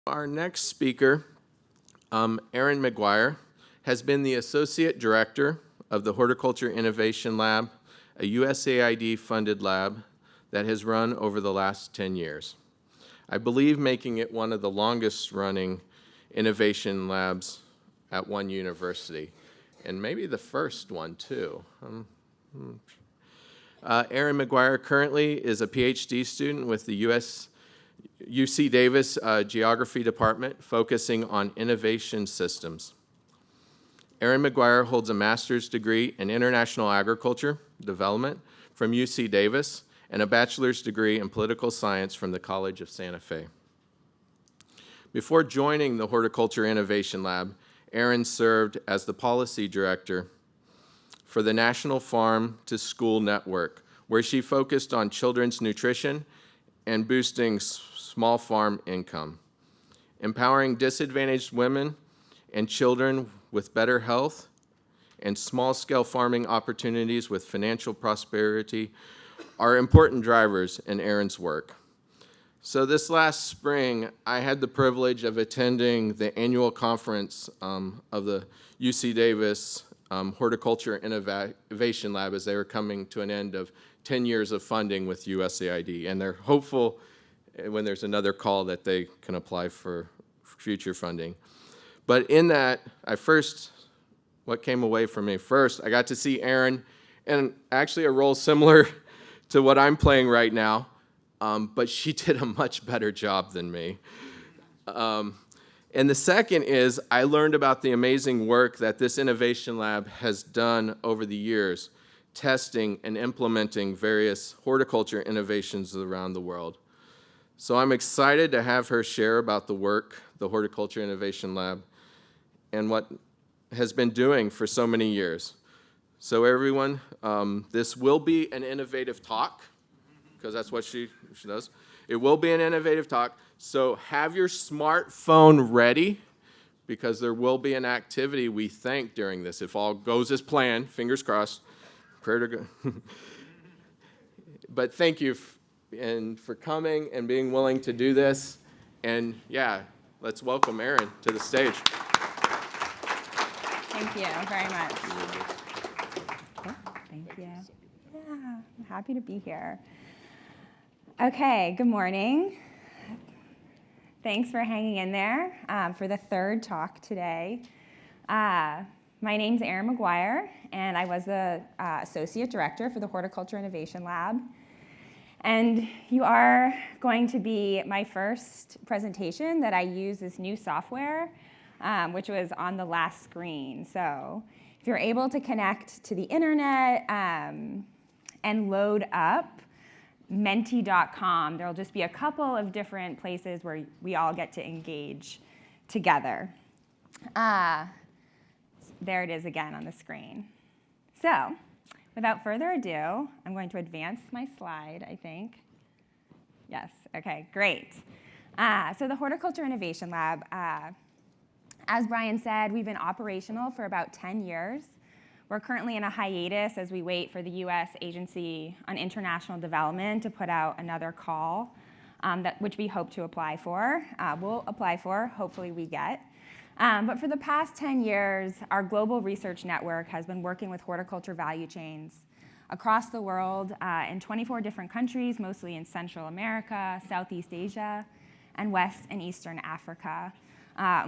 Our next speaker, Erin McGuire, has been the Associate Director of the Horticulture Innovation Lab, a USAID-funded lab that has run over the last 10 years. I believe making it one of the longest-running innovation labs at one university, and maybe the first one, too. Erin McGuire currently is a PhD student with the UC Davis Geography Department, focusing on innovation systems. Erin McGuire holds a master's degree in international agriculture development from UC Davis and a bachelor's degree in political science from the College of Santa Fe. Before joining the Horticulture Innovation Lab, Erin served as the policy director for the National Farm to School Network, where she focused on children's nutrition and boosting small farm income, empowering disadvantaged women and children with better health, and small-scale farming opportunities with financial prosperity are important drivers in Erin's work. So this last spring, I had the privilege of attending the annual conference of the UC Davis Horticulture Innovation Lab as they were coming to an end of 10 years of funding with USAID, and they're hopeful when there's another call that they can apply for future funding. But in that, what came away from me first, I got to see Erin in actually a role similar to what I'm playing right now, but she did a much better job than me. And the second is I learned about the amazing work that this innovation lab has done over the years, testing and implementing various horticulture innovations around the world. So I'm excited to have her share about the work the Horticulture Innovation Lab and what has been doing for so many years. So everyone, this will be an innovative talk, because that's what she does. It will be an innovative talk, so have your smartphone ready, because there will be an activity we think during this. If all goes as planned, fingers crossed, prayer to God. But thank you for coming and being willing to do this. And yeah, let's welcome Erin to the stage. Thank you very much. Okay, thank you. Yeah, I'm happy to be here. Okay, good morning. Thanks for hanging in there for the third talk today. My name's Erin McGuire, and I was the Associate Director for the Horticulture Innovation Lab. And you are going to be my first presentation that I use this new software, which was on the last screen. So if you're able to connect to the internet and load up menti.com, there'll just be a couple of different places where we all get to engage together. There it is again on the screen. So without further ado, I'm going to advance my slide, I think. Yes, okay, great. So the Horticulture Innovation Lab, as Brian said, we've been operational for about 10 years. We're currently in a hiatus as we wait for the U.S. Agency on International Development to put out another call, which we hope to apply for. We'll apply for, hopefully we get. But for the past 10 years, our global research network has been working with horticulture value chains across the world in 24 different countries, mostly in Central America, Southeast Asia, and West and Eastern Africa.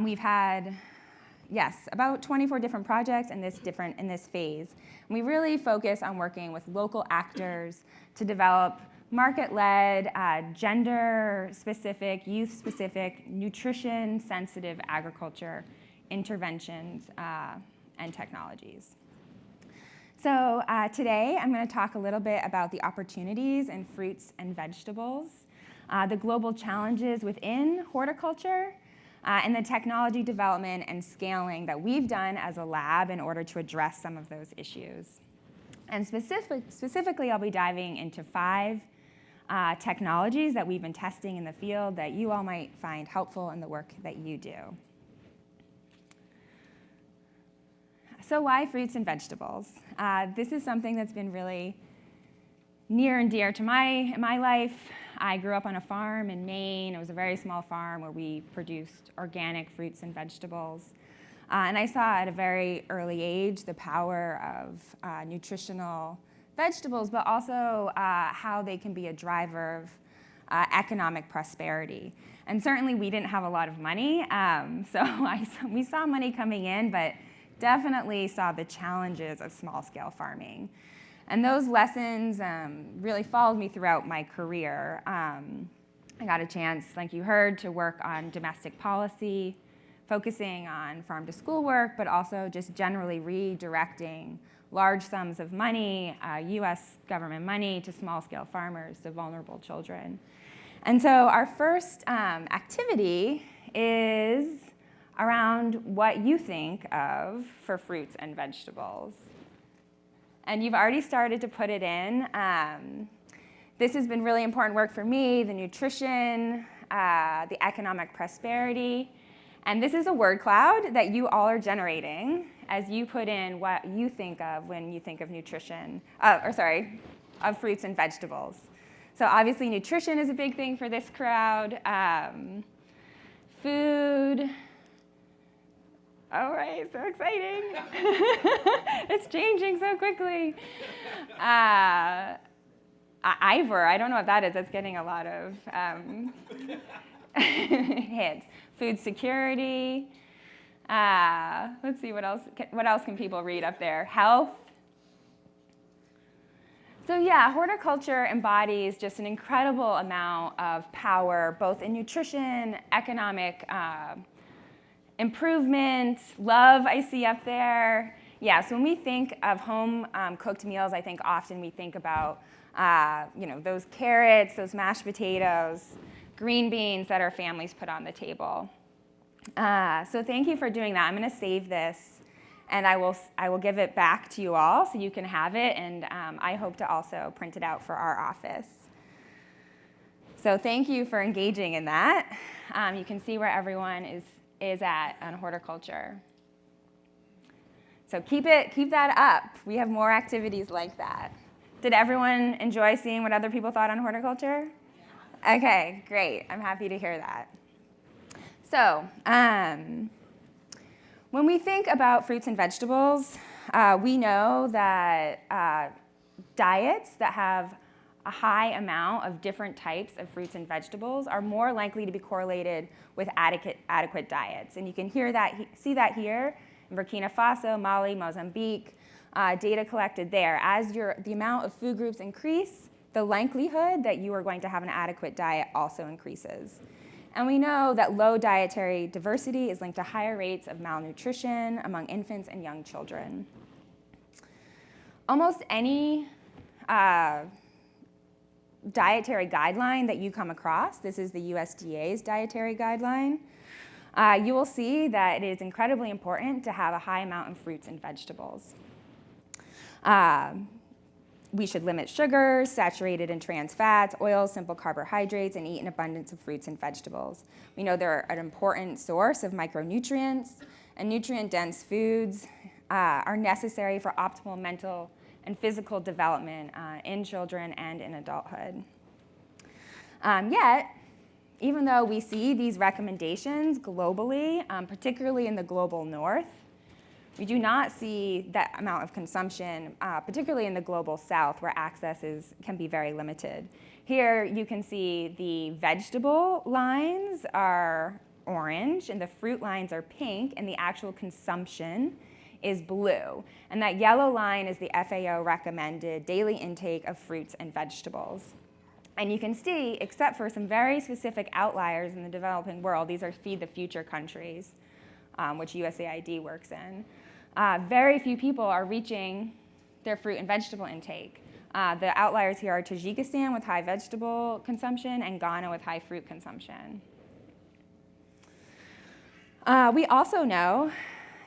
We've had, about 24 different projects in this phase. And we really focus on working with local actors to develop market-led, gender-specific, youth-specific, nutrition-sensitive agriculture interventions and technologies. So today I'm going to talk a little bit about the opportunities in fruits and vegetables, the global challenges within horticulture, and the technology development and scaling that we've done as a lab in order to address some of those issues. And specifically, I'll be diving into 5 technologies that we've been testing in the field that you all might find helpful in the work that you do. So why fruits and vegetables? This is something that's been really near and dear to my life. I grew up on a farm in Maine. It was a very small farm where we produced organic fruits and vegetables. And I saw at a very early age the power of nutritional vegetables, but also how they can be a driver of economic prosperity. And certainly we didn't have a lot of money, we saw money coming in, but definitely saw the challenges of small-scale farming. And those lessons really followed me throughout my career. I got a chance, like you heard, to work on domestic policy, focusing on farm-to-school work, but also just generally redirecting large sums of money, US government money, to small-scale farmers, to vulnerable children. And so our first activity is around what you think of for fruits and vegetables. And you've already started to put it in. This has been really important work for me, the nutrition, the economic prosperity. And this is a word cloud that you all are generating as you put in what you think of when you think of nutrition, of fruits and vegetables. So obviously nutrition is a big thing for this crowd. Food. All right, so exciting. It's changing so quickly. Ivor, I don't know what that is. That's getting a lot of hits. Food security. Let's see, what else can people read up there? Health. So yeah, horticulture embodies just an incredible amount of power, both in nutrition, economic improvement, love I see up there. Yeah, so when we think of home cooked meals, I think often we think about those carrots, those mashed potatoes, green beans that our families put on the table. So thank you for doing that. I'm going to save this, and I will give it back to you all so you can have it, and I hope to also print it out for our office. So thank you for engaging in that. You can see where everyone is at on horticulture. So keep that up. We have more activities like that. Did everyone enjoy seeing what other people thought on horticulture? Yeah. Okay, great. I'm happy to hear that. So when we think about fruits and vegetables, we know that diets that have a high amount of different types of fruits and vegetables are more likely to be correlated with adequate diets. And you can see that here in Burkina Faso, Mali, Mozambique, data collected there. As the amount of food groups increase, the likelihood that you are going to have an adequate diet also increases. And we know that low dietary diversity is linked to higher rates of malnutrition among infants and young children. Almost any dietary guideline that you come across, this is the USDA's dietary guideline, you will see that it is incredibly important to have a high amount of fruits and vegetables. We should limit sugars, saturated and trans fats, oils, simple carbohydrates, and eat an abundance of fruits and vegetables. We know they're an important source of micronutrients, and nutrient-dense foods are necessary for optimal mental and physical development in children and in adulthood. Yet, even though we see these recommendations globally, particularly in the global north, we do not see that amount of consumption, particularly in the global south, where access can be very limited. Here you can see the vegetable lines are orange, and the fruit lines are pink, and the actual consumption is blue. And that yellow line is the FAO recommended daily intake of fruits and vegetables. And you can see, except for some very specific outliers in the developing world, these are Feed the Future countries, which USAID works in, very few people are reaching their fruit and vegetable intake. The outliers here are Tajikistan with high vegetable consumption and Ghana with high fruit consumption. We also know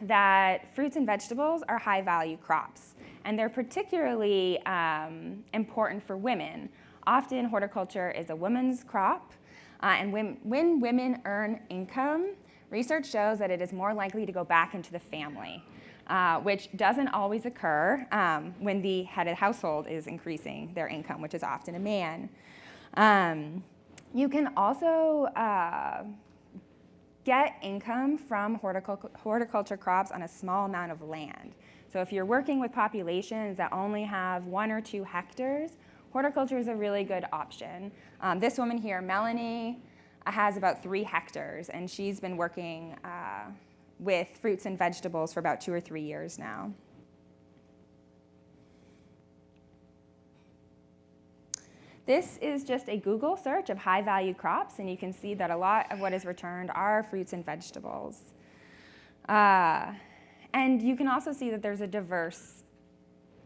that fruits and vegetables are high-value crops, and they're particularly important for women. Often horticulture is a women's crop, and when women earn income, research shows that it is more likely to go back into the family, which doesn't always occur when the head of the household is increasing their income, which is often a man. You can also get income from horticulture crops on a small amount of land. So if you're working with populations that only have 1 or 2 hectares, horticulture is a really good option. This woman here, Melanie, has about 3 hectares, and she's been working with fruits and vegetables for about 2 or 3 years now. This is just a Google search of high-value crops, and you can see that a lot of what is returned are fruits and vegetables. And you can also see that there's a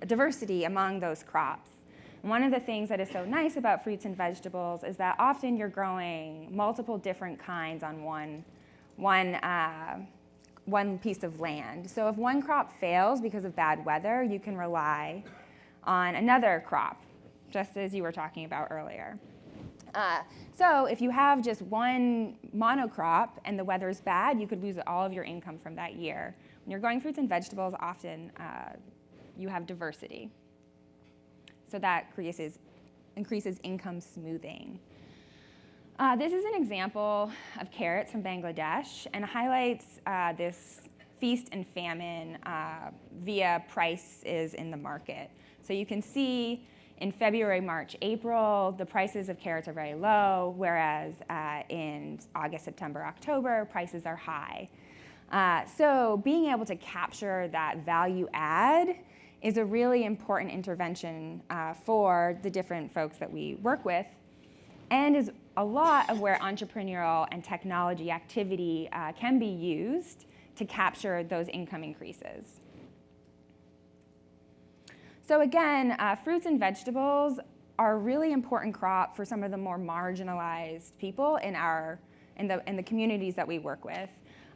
diversity among those crops. And one of the things that is so nice about fruits and vegetables is that often you're growing multiple different kinds on one piece of land. So if one crop fails because of bad weather, you can rely on another crop, just as you were talking about earlier. So if you have just one monocrop and the weather's bad, you could lose all of your income from that year. When you're growing fruits and vegetables, often you have diversity. So that increases income smoothing. This is an example of carrots from Bangladesh and highlights this feast and famine via prices in the market. So you can see in February, March, April, the prices of carrots are very low, whereas in August, September, October, prices are high. So being able to capture that value add is a really important intervention for the different folks that we work with, and is a lot of where entrepreneurial and technology activity can be used to capture those income increases. So again, fruits and vegetables are a really important crop for some of the more marginalized people in the communities that we work with.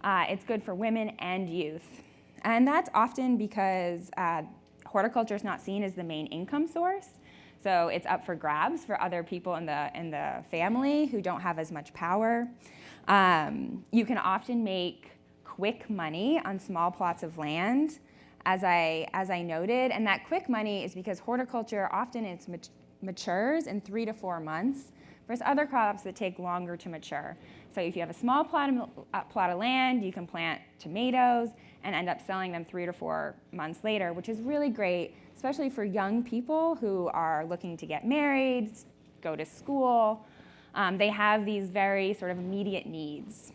It's good for women and youth. And that's often because horticulture is not seen as the main income source. So it's up for grabs for other people in the family who don't have as much power. You can often make quick money on small plots of land, as I noted, and that quick money is because horticulture often matures in 3 to 4 months, versus other crops that take longer to mature. So if you have a small plot of land, you can plant tomatoes and end up selling them 3 to 4 months later, which is really great, especially for young people who are looking to get married, go to school. They have these very sort of immediate needs.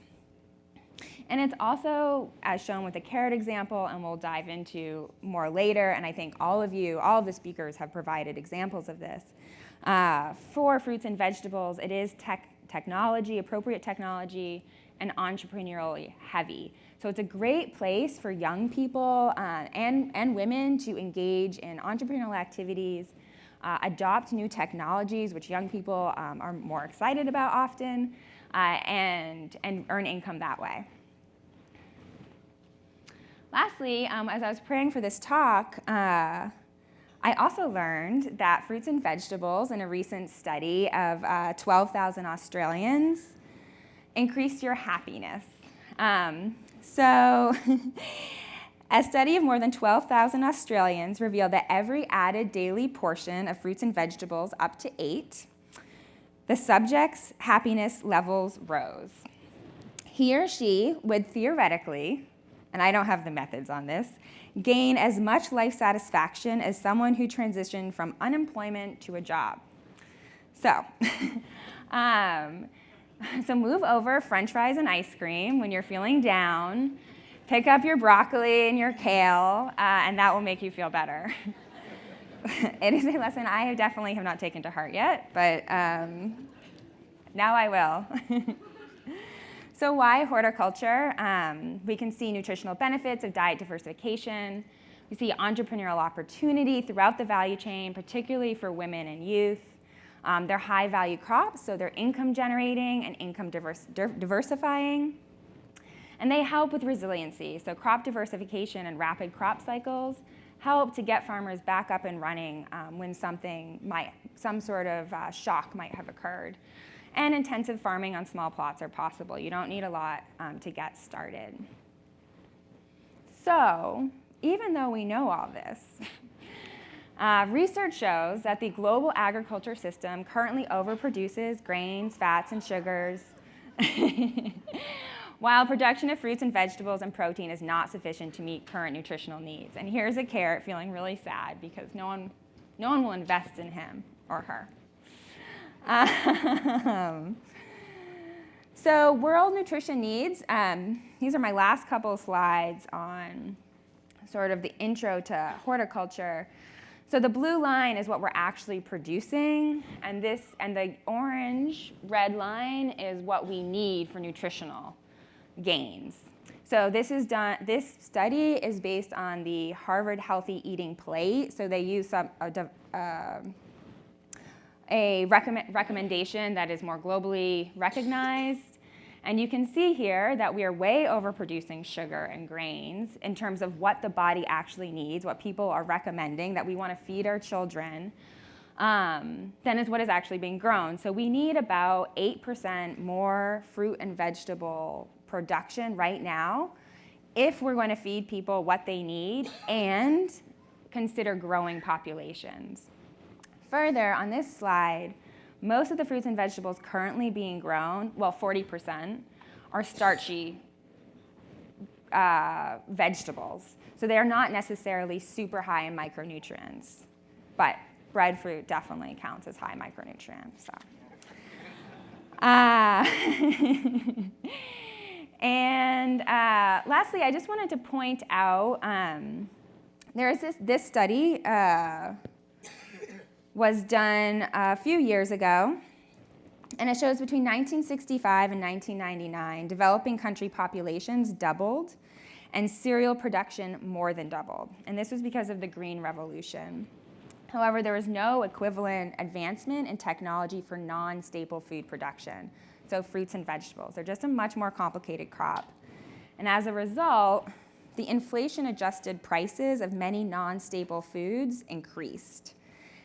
And it's also, as shown with the carrot example, and we'll dive into more later, and I think all of the speakers have provided examples of this. For fruits and vegetables, it is appropriate technology, and entrepreneurially heavy. So it's a great place for young people and women to engage in entrepreneurial activities, adopt new technologies, which young people are more excited about often, and earn income that way. Lastly, as I was preparing for this talk, I also learned that fruits and vegetables, in a recent study of 12,000 Australians, increase your happiness. So a study of more than 12,000 Australians revealed that every added daily portion of fruits and vegetables, up to 8, the subject's happiness levels rose. He or she would theoretically, and I don't have the methods on this, gain as much life satisfaction as someone who transitioned from unemployment to a job. So, so move over French fries and ice cream when you're feeling down, pick up your broccoli and your kale, and that will make you feel better. It is a lesson I definitely have not taken to heart yet, but now I will. So why horticulture? We can see nutritional benefits of diet diversification. We see entrepreneurial opportunity throughout the value chain, particularly for women and youth. They're high-value crops, so they're income generating and income diversifying. And they help with resiliency. So crop diversification and rapid crop cycles help to get farmers back up and running when some sort of shock might have occurred. And intensive farming on small plots are possible. You don't need a lot to get started. So even though we know all this, Research shows that the global agriculture system currently overproduces grains, fats, and sugars, while production of fruits and vegetables and protein is not sufficient to meet current nutritional needs. And here's a carrot feeling really sad because no one will invest in him or her. So world nutrition needs, these are my last couple of slides on sort of the intro to horticulture. So the blue line is what we're actually producing, and the orange red line is what we need for nutritional gains. So this study is based on the Harvard Healthy Eating Plate. So they use a recommendation that is more globally recognized. And you can see here that we are way overproducing sugar and grains in terms of what the body actually needs, what people are recommending that we want to feed our children, than is what is actually being grown. So we need about 8% more fruit and vegetable production right now if we're going to feed people what they need and consider growing populations. Further, on this slide, most of the fruits and vegetables currently being grown, well, 40%, are starchy vegetables. So they are not necessarily super high in micronutrients, but breadfruit definitely counts as high micronutrients. So. And lastly, I just wanted to point out, there is this study was done a few years ago, and it shows between 1965 and 1999, developing country populations doubled and cereal production more than doubled. And this was because of the Green Revolution. However, there was no equivalent advancement in technology for non-staple food production, so fruits and vegetables. They're just a much more complicated crop. And as a result, the inflation-adjusted prices of many non-staple foods increased.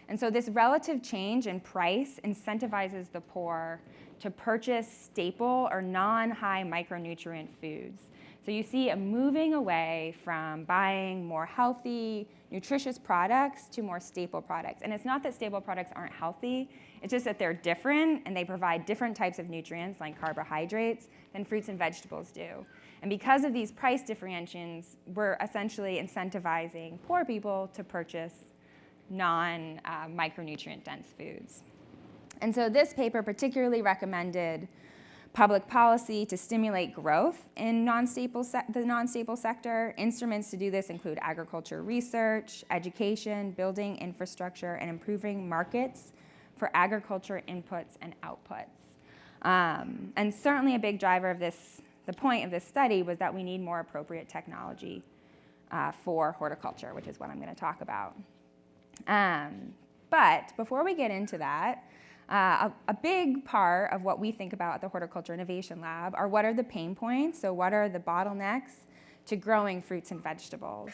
And so this relative change in price incentivizes the poor to purchase staple or non-high micronutrient foods. So you see a moving away from buying more healthy, nutritious products to more staple products. And it's not that staple products aren't healthy, it's just that they're different and they provide different types of nutrients like carbohydrates than fruits and vegetables do. And because of these price differentiations, we're essentially incentivizing poor people to purchase non-micronutrient dense foods. And so this paper particularly recommended public policy to stimulate growth in the non-staple sector. Instruments to do this include agriculture research, education, building infrastructure, and improving markets for agriculture inputs and outputs. And certainly a big driver of this, the point of this study was that we need more appropriate technology for horticulture, which is what I'm going to talk about. But before we get into that, a big part of what we think about at the Horticulture Innovation Lab are what are the pain points, so what are the bottlenecks to growing fruits and vegetables.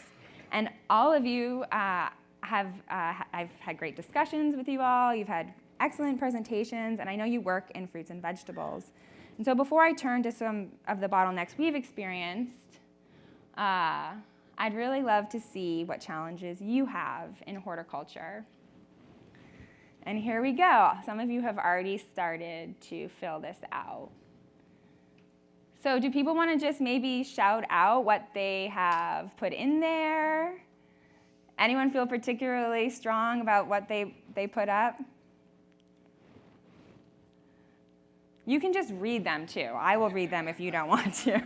And all of you I've had great discussions with you all, you've had excellent presentations, and I know you work in fruits and vegetables. And so before I turn to some of the bottlenecks we've experienced, I'd really love to see what challenges you have in horticulture. And here we go. Some of you have already started to fill this out. So do people want to just maybe shout out what they have put in there? Anyone feel particularly strong about what they put up? You can just read them too. I will read them if you don't want to.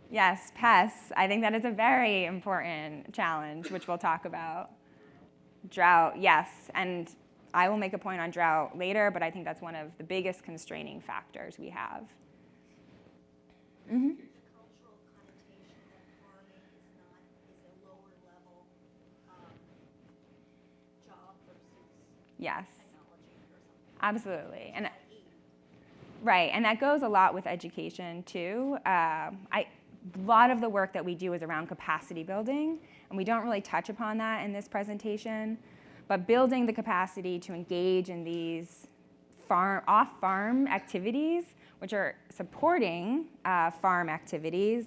Yes, pests. I think that is a very important challenge, which we'll talk about. Drought, yes, and I will make a point on drought later, but I think that's one of the biggest constraining factors we have. Mm-hmm. The cultural connotation that farming is a lower level job versus Yes, technology or something. absolutely, and right, and that goes a lot with education too. A lot of the work that we do is around capacity building, and we don't really touch upon that in this presentation, but building the capacity to engage in these off-farm activities, which are supporting farm activities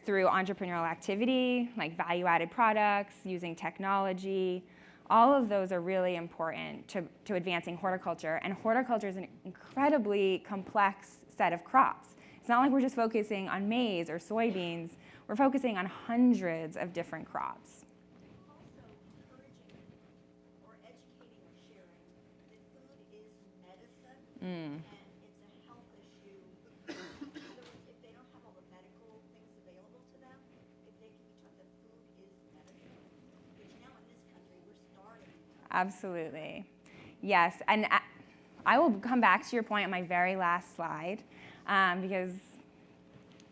through entrepreneurial activity, like value-added products, using technology. All of those are really important to advancing horticulture, and horticulture is an incredibly complex set of crops. It's not like we're just focusing on maize or soybeans. We're focusing on hundreds of different crops. Also encouraging or educating or sharing that food is medicine and it's a health issue. In other words, if they don't have all the medical things available to them, if they can be taught that food is medicine, which now in this country we're starting. Absolutely. Yes, and I will come back to your point on my very last slide because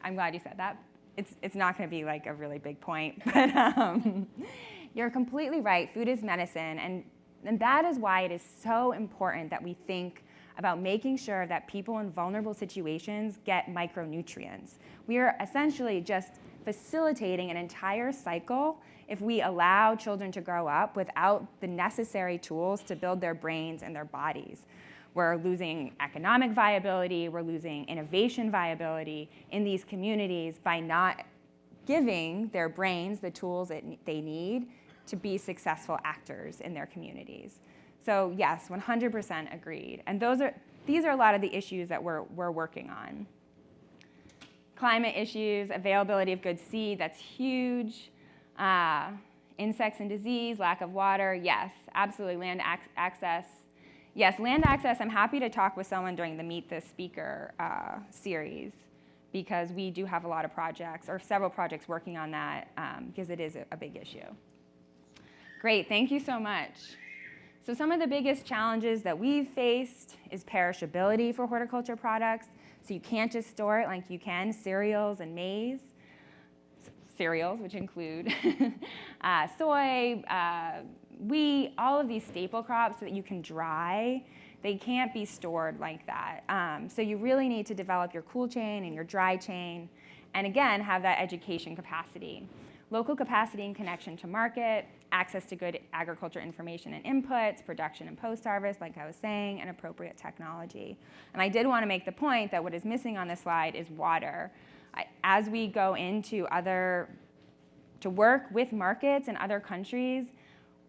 I'm glad you said that. It's not going to be like a really big point, but you're completely right. Food is medicine, and that is why it is so important that we think about making sure that people in vulnerable situations get micronutrients. We are essentially just facilitating an entire cycle if we allow children to grow up without the necessary tools to build their brains and their bodies. We're losing economic viability, we're losing innovation viability in these communities by not giving their brains the tools that they need to be successful actors in their communities. So yes, 100% agreed. And these are a lot of the issues that we're working on. Climate issues, availability of good seed, that's huge. Insects and disease, lack of water, yes, absolutely. Land access. Yes, land access, I'm happy to talk with someone during the Meet the Speaker series because we do have a lot of projects, or several projects working on that because it is a big issue. Great, thank you so much. So some of the biggest challenges that we've faced is perishability for horticulture products. So you can't just store it like you can cereals and maize. Cereals, which include soy, wheat, all of these staple crops that you can dry, they can't be stored like that. So you really need to develop your cool chain and your dry chain, and again, have that education capacity. Local capacity and connection to market, access to good agriculture information and inputs, production and post-harvest, like I was saying, and appropriate technology. And I did want to make the point that what is missing on this slide is water. As we go into to work with markets in other countries,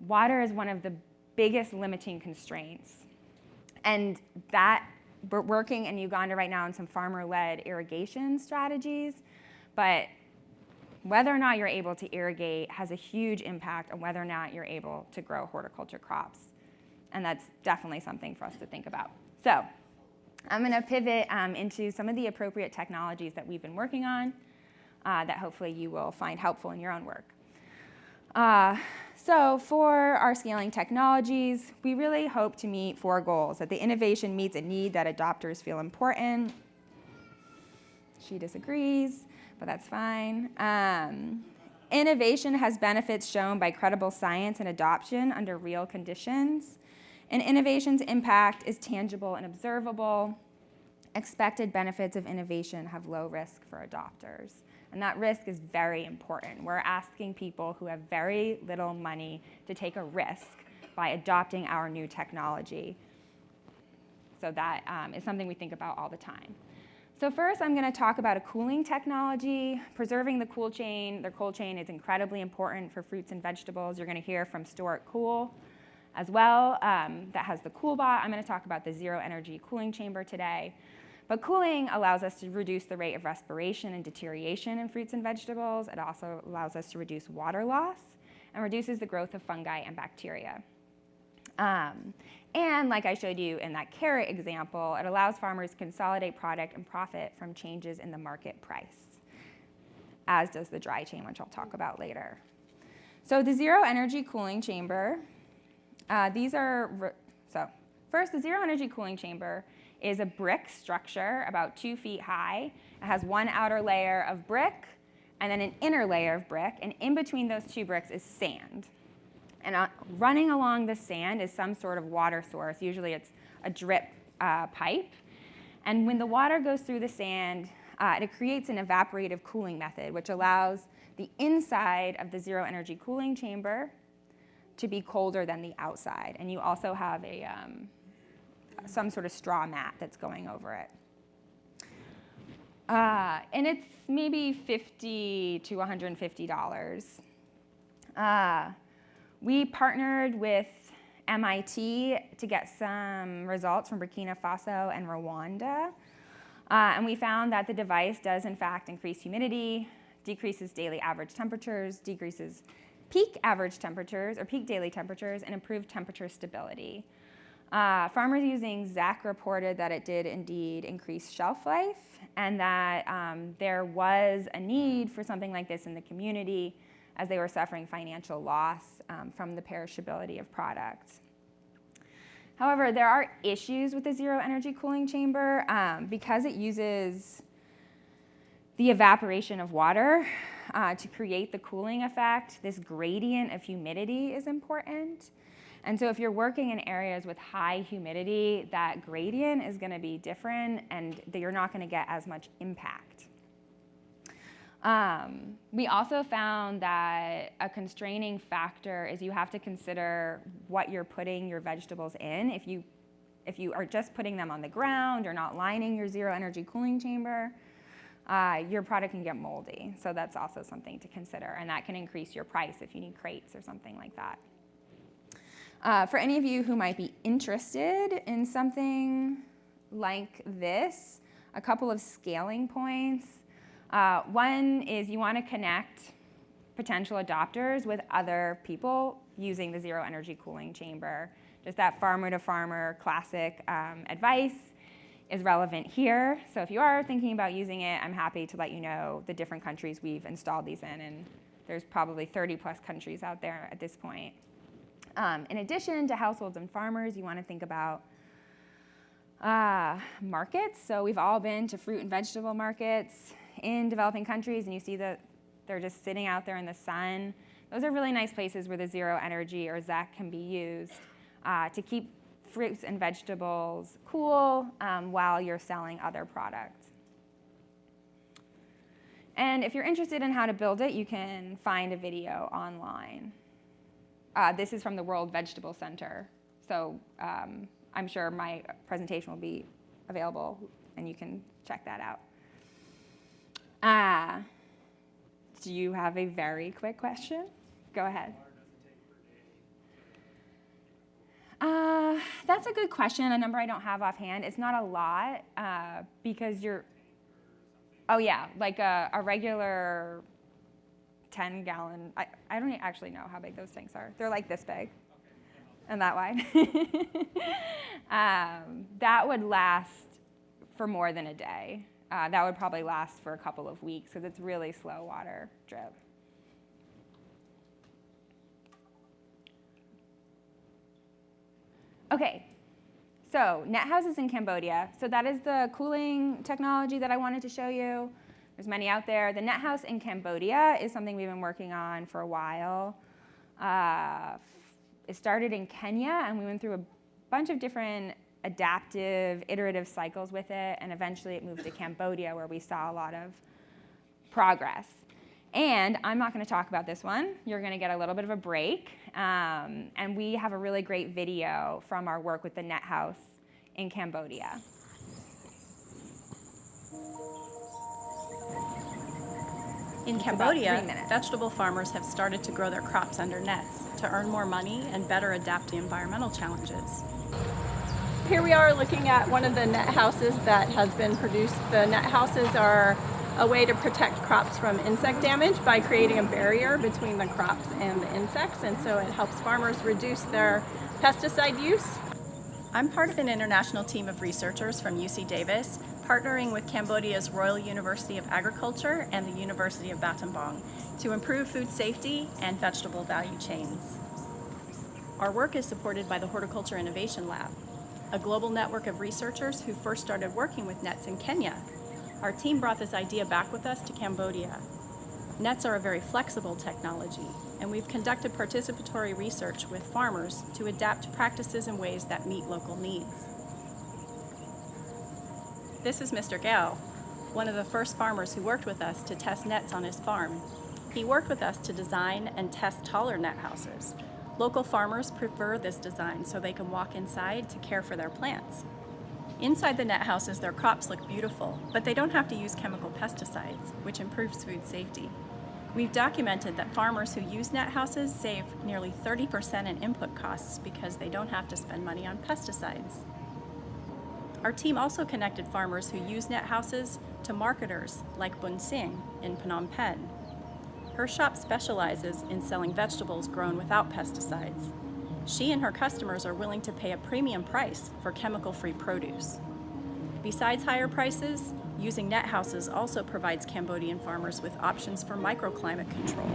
water is one of the biggest limiting constraints. And that, we're working in Uganda right now on some farmer-led irrigation strategies, but whether or not you're able to irrigate has a huge impact on whether or not you're able to grow horticulture crops. And that's definitely something for us to think about. So I'm going to pivot into some of the appropriate technologies that we've been working on that hopefully you will find helpful in your own work. So for our scaling technologies, we really hope to meet 4 goals: that the innovation meets a need that adopters feel important. She disagrees, but that's fine. Innovation has benefits shown by credible science and adoption under real conditions. And innovation's impact is tangible and observable. Expected benefits of innovation have low risk for adopters. And that risk is very important. We're asking people who have very little money to take a risk by adopting our new technology. So that is something we think about all the time. So first, I'm going to talk about a cooling technology. Preserving the cool chain. The cold chain is incredibly important for fruits and vegetables. You're going to hear from Stuart Cool as well. That has the CoolBot. I'm going to talk about the zero energy cooling chamber today. But cooling allows us to reduce the rate of respiration and deterioration in fruits and vegetables. It also allows us to reduce water loss and reduces the growth of fungi and bacteria. And like I showed you in that carrot example, it allows farmers to consolidate product and profit from changes in the market price, as does the dry chain, which I'll talk about later. So the zero energy cooling chamber, first, the zero energy cooling chamber is a brick structure about 2 feet high. It has one outer layer of brick and then an inner layer of brick, and in between those 2 bricks is sand. And running along the sand is some sort of water source. Usually it's a drip pipe. And when the water goes through the sand, it creates an evaporative cooling method, which allows the inside of the zero energy cooling chamber to be colder than the outside. And you also have some sort of straw mat that's going over it. And it's maybe $50 to $150. We partnered with MIT to get some results from Burkina Faso and Rwanda. And we found that the device does, in fact, increase humidity, decreases daily average temperatures, decreases peak average temperatures or peak daily temperatures, and improve temperature stability. Farmers using ZEC reported that it did indeed increase shelf life and that there was a need for something like this in the community as they were suffering financial loss from the perishability of products. However, there are issues with the zero energy cooling chamber because it uses the evaporation of water to create the cooling effect. This gradient of humidity is important. And so if you're working in areas with high humidity, that gradient is going to be different and you're not going to get as much impact. We also found that a constraining factor is you have to consider what you're putting your vegetables in. If you are just putting them on the ground or not lining your zero energy cooling chamber, your product can get moldy. So that's also something to consider, and that can increase your price if you need crates or something like that. For any of you who might be interested in something like this, a couple of scaling points. One is you want to connect potential adopters with other people using the zero energy cooling chamber. Just that farmer to farmer classic advice is relevant here. So if you are thinking about using it, I'm happy to let you know the different countries we've installed these in, and there's probably 30 plus countries out there at this point. In addition to households and farmers, you want to think about markets. So we've all been to fruit and vegetable markets in developing countries, and you see that they're just sitting out there in the sun. Those are really nice places where the zero energy or ZEC can be used to keep fruits and vegetables cool while you're selling other products. And if you're interested in how to build it, you can find a video online. This is from the World Vegetable Center. So I'm sure my presentation will be available and you can check that out. Do you have a very quick question? Go ahead. That's a good question, a number I don't have offhand. It's not a lot because oh yeah, like a regular 10-gallon, I don't actually know how big those tanks are. They're like this big and that wide. That would last for more than a day. That would probably last for a couple of weeks because it's really slow water drip. Okay, so Nethouse is in Cambodia. So that is the cooling technology that I wanted to show you. There's many out there. The Nethouse in Cambodia is something we've been working on for a while. It started in Kenya, and we went through a bunch of different adaptive, iterative cycles with it, and eventually it moved to Cambodia, where we saw a lot of progress. And I'm not going to talk about this one. You're going to get a little bit of a break. And we have a really great video from our work with the Nethouse in Cambodia. In Cambodia, vegetable farmers have started to grow their crops under nets to earn more money and better adapt to environmental challenges. Here we are looking at one of the net houses that has been produced. The net houses are a way to protect crops from insect damage by creating a barrier between the crops and the insects, and so it helps farmers reduce their pesticide use. I'm part of an international team of researchers from UC Davis, partnering with Cambodia's Royal University of Agriculture and the University of Battambang to improve food safety and vegetable value chains. Our work is supported by the Horticulture Innovation Lab, a global network of researchers who first started working with nets in Kenya. Our team brought this idea back with us to Cambodia. Nets are a very flexible technology, and we've conducted participatory research with farmers to adapt practices in ways that meet local needs. This is Mr. Gao, one of the first farmers who worked with us to test nets on his farm. He worked with us to design and test taller net houses. Local farmers prefer this design so they can walk inside to care for their plants. Inside the net houses, their crops look beautiful, but they don't have to use chemical pesticides, which improves food safety. We've documented that farmers who use net houses save nearly 30% in input costs because they don't have to spend money on pesticides. Our team also connected farmers who use net houses to marketers like Bun Singh in Phnom Penh. Her shop specializes in selling vegetables grown without pesticides. She and her customers are willing to pay a premium price for chemical-free produce. Besides higher prices, using net houses also provides Cambodian farmers with options for microclimate control.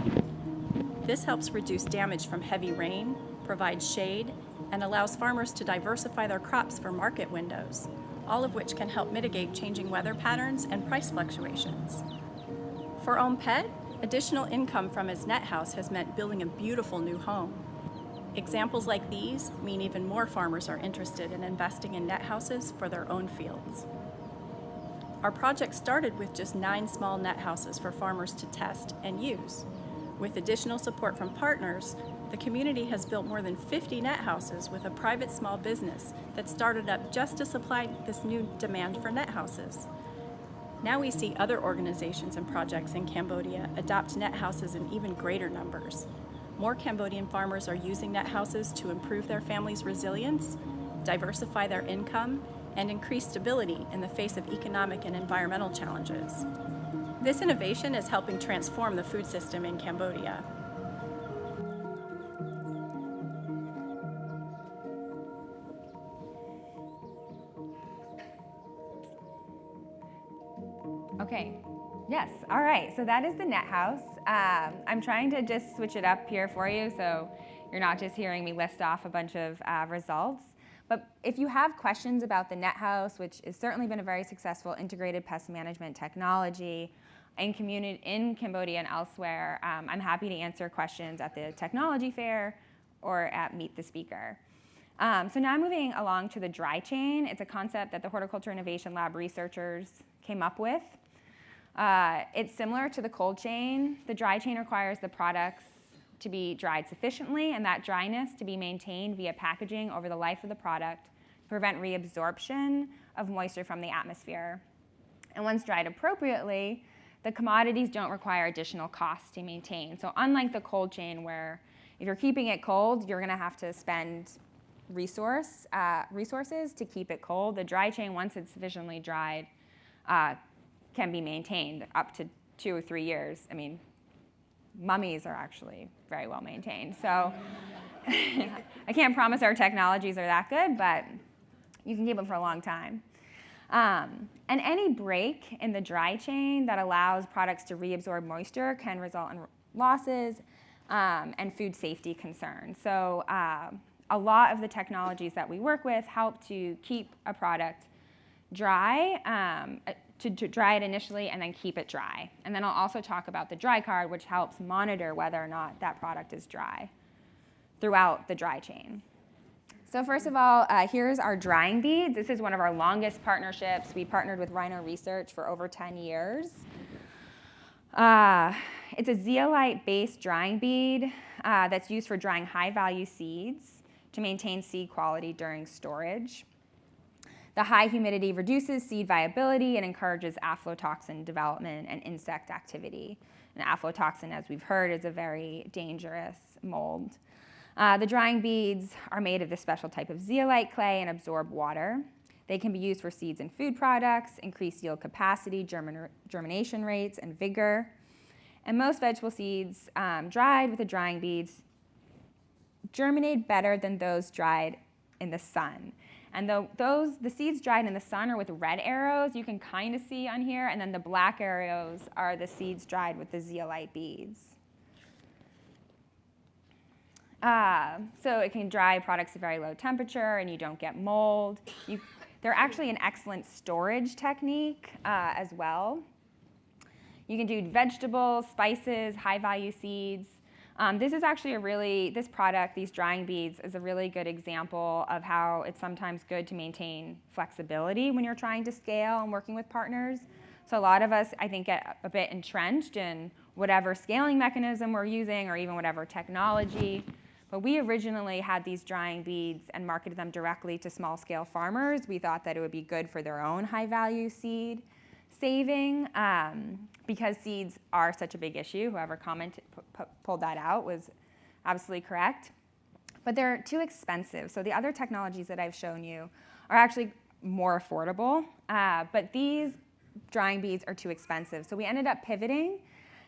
This helps reduce damage from heavy rain, provides shade, and allows farmers to diversify their crops for market windows, all of which can help mitigate changing weather patterns and price fluctuations. For Om Pet, additional income from his net house has meant building a beautiful new home. Examples like these mean even more farmers are interested in investing in net houses for their own fields. Our project started with just 9 small net houses for farmers to test and use. With additional support from partners, the community has built more than 50 net houses with a private small business that started up just to supply this new demand for net houses. Now we see other organizations and projects in Cambodia adopt net houses in even greater numbers. More Cambodian farmers are using net houses to improve their family's resilience, diversify their income, and increase stability in the face of economic and environmental challenges. This innovation is helping transform the food system in Cambodia. Okay, yes, all right, so that is the net house. I'm trying to just switch it up here for you so you're not just hearing me list off a bunch of results. But if you have questions about the net house, which has certainly been a very successful integrated pest management technology in Cambodia and elsewhere, I'm happy to answer questions at the technology fair or at Meet the Speaker. So now moving along to the dry chain. It's a concept that the Horticulture Innovation Lab researchers came up with. It's similar to the cold chain. The dry chain requires the products to be dried sufficiently and that dryness to be maintained via packaging over the life of the product to prevent reabsorption of moisture from the atmosphere. And once dried appropriately, the commodities don't require additional costs to maintain. So unlike the cold chain where if you're keeping it cold, you're gonna have to spend resources to keep it cold, the dry chain, once it's sufficiently dried, can be maintained up to 2 or 3 years. I mean, mummies are actually very well maintained. So I can't promise our technologies are that good, but you can keep them for a long time. And any break in the dry chain that allows products to reabsorb moisture can result in losses and food safety concerns. So a lot of the technologies that we work with help to keep a product dry, to dry it initially and then keep it dry. And then I'll also talk about the DryCard, which helps monitor whether or not that product is dry throughout the dry chain. So first of all, here's our drying beads. This is one of our longest partnerships. We partnered with Rhino Research for over 10 years. It's a zeolite-based drying bead that's used for drying high-value seeds to maintain seed quality during storage. The high humidity reduces seed viability and encourages aflatoxin development and insect activity. And aflatoxin, as we've heard, is a very dangerous mold. The drying beads are made of this special type of zeolite clay and absorb water. They can be used for seeds and food products, increase yield capacity, germination rates, and vigor. And most vegetable seeds dried with the drying beads germinate better than those dried in the sun. And the seeds dried in the sun are with red arrows, you can kind of see on here, and then the black arrows are the seeds dried with the zeolite beads. So it can dry products at very low temperature and you don't get mold. They're actually an excellent storage technique as well. You can do vegetables, spices, high-value seeds. This is actually this product, these drying beads, is a really good example of how it's sometimes good to maintain flexibility when you're trying to scale and working with partners. So a lot of us, I think, get a bit entrenched in whatever scaling mechanism we're using or even whatever technology. But we originally had these drying beads and marketed them directly to small-scale farmers. We thought that it would be good for their own high-value seed saving, because seeds are such a big issue. Whoever pulled that out was absolutely correct. But they're too expensive. So the other technologies that I've shown you are actually more affordable, but these drying beads are too expensive. So we ended up pivoting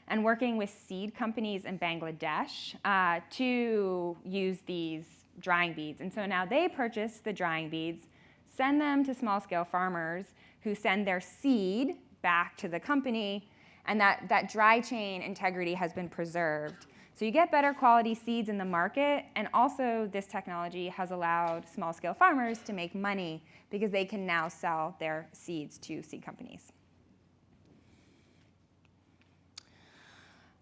and working with seed companies in Bangladesh to use these drying beads. And so now they purchase the drying beads, send them to small-scale farmers who send their seed back to the company, and that dry chain integrity has been preserved. So you get better quality seeds in the market, and also this technology has allowed small-scale farmers to make money because they can now sell their seeds to seed companies.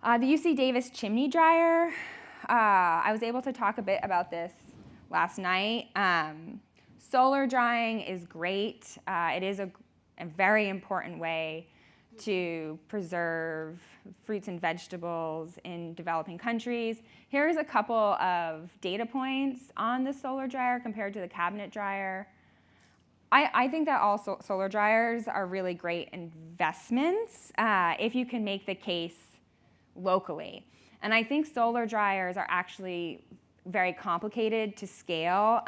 The UC Davis chimney dryer, I was able to talk a bit about this last night. Solar drying is great. It is a very important way to preserve fruits and vegetables in developing countries. Here's a couple of data points on the solar dryer compared to the cabinet dryer. I think that all solar dryers are really great investments if you can make the case locally. And I think solar dryers are actually very complicated to scale.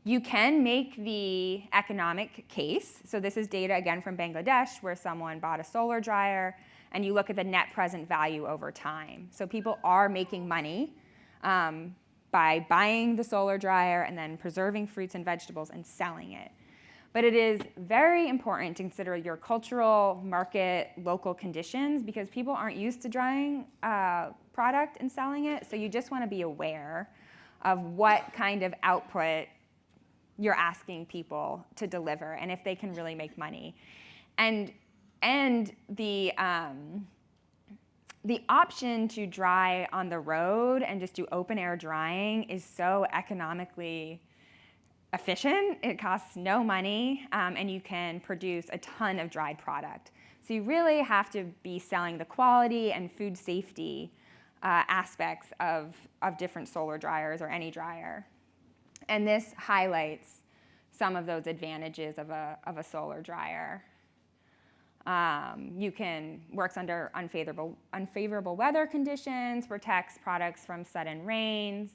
You can make the economic case. So this is data, again, from Bangladesh, where someone bought a solar dryer, and you look at the net present value over time. So people are making money by buying the solar dryer and then preserving fruits and vegetables and selling it. But it is very important to consider your cultural, market, local conditions, because people aren't used to drying product and selling it. So you just want to be aware of what kind of output you're asking people to deliver and if they can really make money. And the option to dry on the road and just do open air drying is so economically efficient. It costs no money, and you can produce a ton of dried product. So you really have to be selling the quality and food safety aspects of different solar dryers or any dryer. And this highlights some of those advantages of a solar dryer. Works under unfavorable weather conditions, protects products from sudden rains.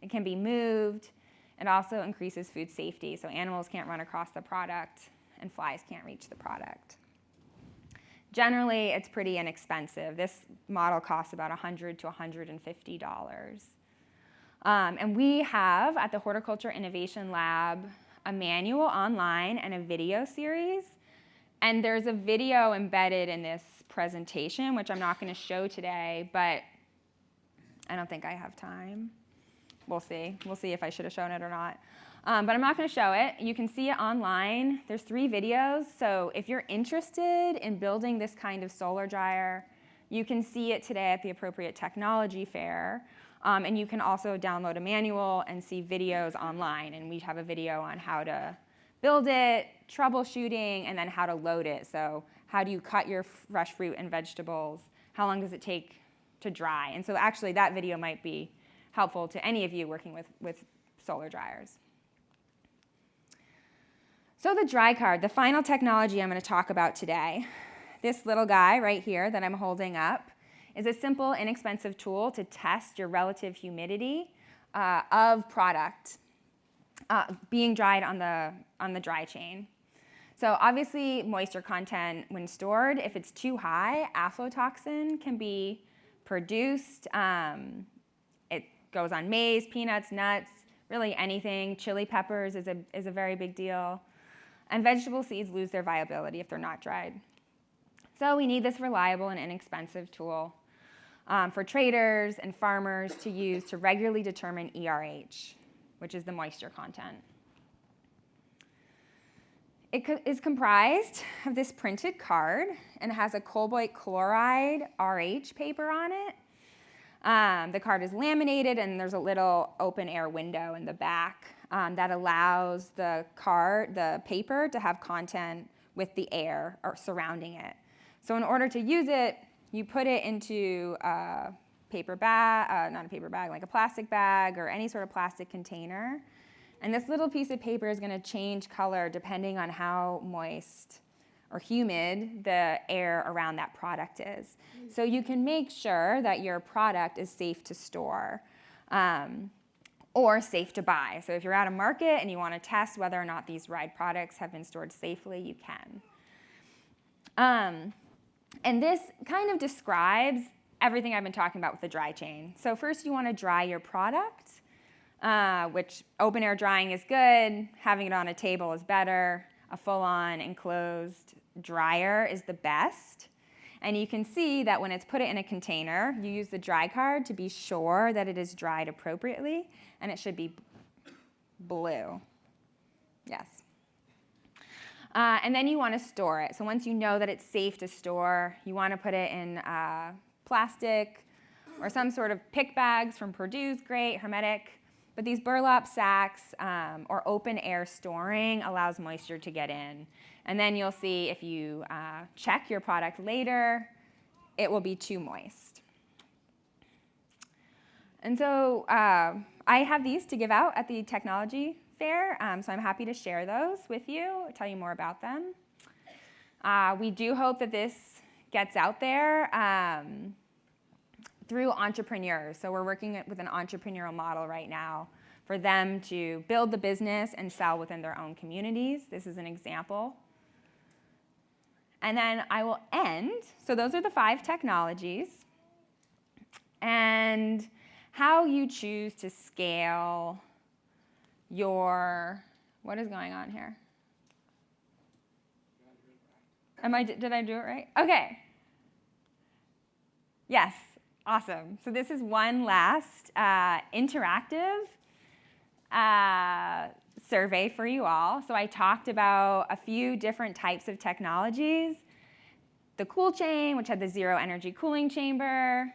It can be moved. It also increases food safety, so animals can't run across the product and flies can't reach the product. Generally, it's pretty inexpensive. This model costs about $100 to $150. And we have, at the Horticulture Innovation Lab, a manual online and a video series. And there's a video embedded in this presentation, which I'm not going to show today, but I don't think I have time. We'll see. We'll see if I should have shown it or not. But I'm not going to show it. You can see it online. There's 3 videos. So if you're interested in building this kind of solar dryer, you can see it today at the appropriate technology fair. And you can also download a manual and see videos online. And we have a video on how to build it, troubleshooting, and then how to load it. So how do you cut your fresh fruit and vegetables? How long does it take to dry? And so actually that video might be helpful to any of you working with solar dryers. So the DryCard, the final technology I'm going to talk about today, this little guy right here that I'm holding up, is a simple, inexpensive tool to test your relative humidity of product being dried on the dry chain. So obviously, moisture content when stored, if it's too high, aflatoxin can be produced. It goes on maize, peanuts, nuts, really anything. Chili peppers is a very big deal. And vegetable seeds lose their viability if they're not dried. So we need this reliable and inexpensive tool for traders and farmers to use to regularly determine ERH, which is the moisture content. It is comprised of this printed card and has a cobalt chloride RH paper on it. The card is laminated and there's a little open air window in the back that allows the paper to have content with the air or surrounding it. So in order to use it, you put it into paper bag, not a paper bag, like a plastic bag or any sort of plastic container. And this little piece of paper is going to change color depending on how moist or humid the air around that product is. So you can make sure that your product is safe to store or safe to buy. So if you're at a market and you want to test whether or not these dried products have been stored safely, you can. And this kind of describes everything I've been talking about with the dry chain. So first you want to dry your product, which open air drying is good, having it on a table is better, a full-on enclosed dryer is the best. And you can see that when it's put it in a container, you use the DryCard to be sure that it is dried appropriately, and it should be blue. Yes. And then you want to store it. So once you know that it's safe to store, you want to put it in plastic or some sort of pick bags from Purdue's great, hermetic. But these burlap sacks or open air storing allows moisture to get in. And then you'll see if you check your product later, it will be too moist. And so I have these to give out at the technology fair, so I'm happy to share those with you, tell you more about them. We do hope that this gets out there through entrepreneurs. So we're working with an entrepreneurial model right now for them to build the business and sell within their own communities. This is an example. And then I will end. So those are the 5 technologies. And how you choose to scale your, what is going on here? Did I do it right? Okay. Yes, awesome. So this is one last interactive survey for you all. So I talked about a few different types of technologies. The cool chain, which had the zero energy cooling chamber,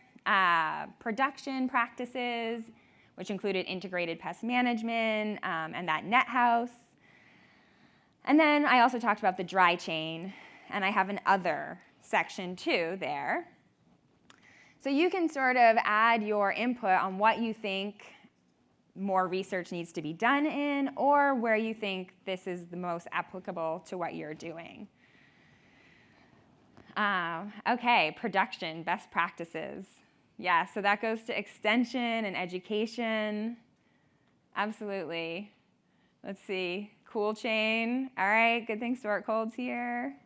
production practices, which included integrated pest management and that Nethouse. And then I also talked about the dry chain, and I have an other section too there. So you can sort of add your input on what you think more research needs to be done in, or where you think this is the most applicable to what you're doing. Okay, production, best practices. Yeah, so that goes to extension and education. Absolutely. Let's see, cool chain. All right, good thing Stuart Cold's here.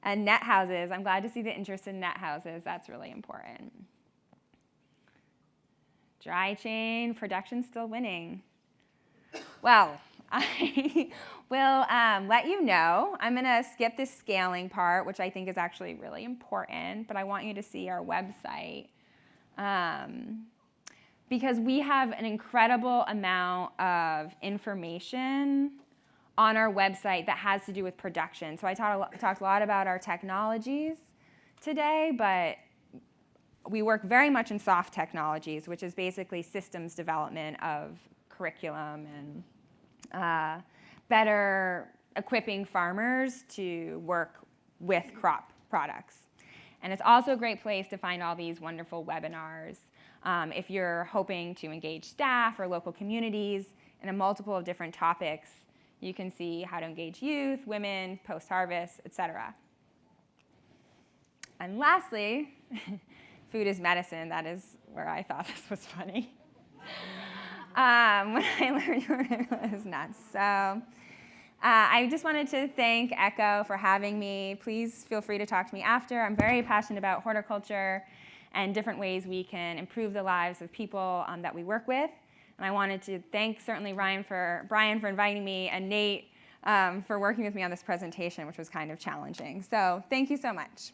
And net houses. I'm glad to see the interest in net houses. That's really important. Dry chain, production still winning. Well, I will let you know. I'm going to skip this scaling part, which I think is actually really important, but I want you to see our website because we have an incredible amount of information on our website that has to do with production. So I talked a lot about our technologies today, but we work very much in soft technologies, which is basically systems development of curriculum and better equipping farmers to work with crop products. And it's also a great place to find all these wonderful webinars if you're hoping to engage staff or local communities in a multiple of different topics. You can see how to engage youth, women, post-harvest, etc. And lastly, food is medicine. That is where I thought this was funny. When I learned it was nuts. So I just wanted to thank Echo for having me. Please feel free to talk to me after. I'm very passionate about horticulture and different ways we can improve the lives of people that we work with. And I wanted to thank certainly Brian for inviting me and Nate for working with me on this presentation, which was kind of challenging. So thank you so much.